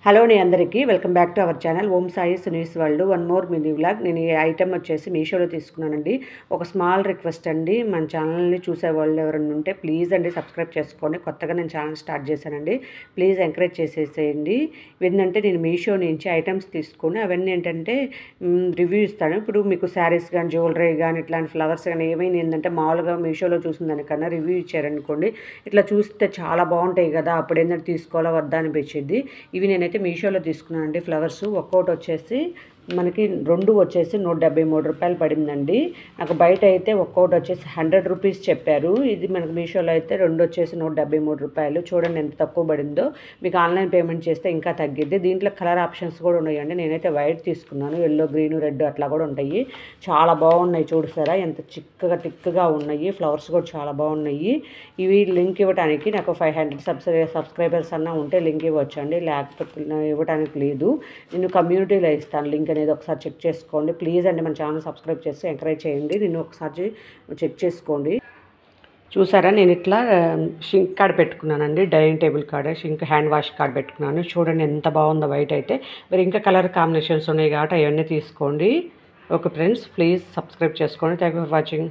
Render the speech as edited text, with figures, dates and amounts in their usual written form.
Hello అండి అందరికీ welcome back to our channel Om Sai సునీస్ world one more mini vlog. నేను ఈ ఐటమ్ వచ్చేసి మీషోలో తీసుకున్నానండి. ఒక స్మాల్ రిక్వెస్ట్ అండి, మన ఛానల్ని చూసే వాళ్ళు ఎవరైనా ఉంటే ప్లీజ్ అండి సబ్స్క్రైబ్ చేసుకోండి. కొత్తగా నేను ఛానల్ స్టార్ట్ చేశానండి, ప్లీజ్ ఎంకరేజ్ చేసేసేయండి. ఏంటంటే నేను మీషో నుంచి ఐటమ్స్ తీసుకొని అవన్నీ ఏంటంటే రివ్యూ ఇస్తాను. ఇప్పుడు మీకు శారీస్ కానీ జ్యువెలరీ కానీ ఇట్లాంటి ఫ్లవర్స్ కానీ ఏమైనా ఏంటంటే మామూలుగా మీషోలో చూసిన దానికన్నా రివ్యూ ఇచ్చారనుకోండి, ఇట్లా చూస్తే చాలా బాగుంటాయి కదా, అప్పుడు ఏంటంటే తీసుకోవాలా వద్దా అనిపించింది. ఇవి నేనైతే మీషోలో తీసుకున్నానండి. ఫ్లవర్స్ ఒక్కోటి వచ్చేసి మనకి 2 వచ్చేసి 173 రూపాయలు పడిందండి. నాకు బయట అయితే ఒక్కోటి వచ్చేసి 100 రూపీస్ చెప్పారు. ఇది మనకు మీషోలో అయితే 2 వచ్చేసి 173 రూపాయలు. చూడండి ఎంత తక్కువ పడిందో. మీకు ఆన్లైన్ పేమెంట్ చేస్తే ఇంకా తగ్గిద్ది. దీంట్లో కలర్ ఆప్షన్స్ కూడా ఉన్నాయండి. నేనైతే వైట్ తీసుకున్నాను, ఎల్లో గ్రీను రెడ్ అట్లా కూడా ఉంటాయి. చాలా బాగున్నాయి. చూసారా ఎంత చిక్కగా టిక్గా ఉన్నాయి. ఫ్లవర్స్ కూడా చాలా బాగున్నాయి. ఇవి లింక్ ఇవ్వడానికి నాకు 500 సబ్స్క్రైబర్స్ అన్నా ఉంటే లింక్ ఇవ్వచ్చండి, లేకపోతే ఇవ్వడానికి లేదు. నేను కమ్యూనిటీలో ఇస్తాను లింక్ అనేది, ఒకసారి చెక్ చేసుకోండి ప్లీజ్ అండి. మన ఛానల్ సబ్స్క్రైబ్ చేసి ఎంకరేజ్ చేయండి. నేను ఒకసారి చెక్ చేసుకోండి. చూసారా నేను ఇట్లా షింక్ కార్డ్ పెట్టుకున్నానండి, dining table card, sink hand wash card పెట్టుకున్నాను. చూడండి ఎంత బాగుందో వైట్ అయితే. మరి ఇంకా కలర్ కాంబినేషన్స్ ఉన్నాయి కాబట్టి అవన్నీ తీసుకోండి. ఓకే ఫ్రెండ్స్, ప్లీజ్ సబ్స్క్రైబ్ చేసుకోండి. Thank you for watching.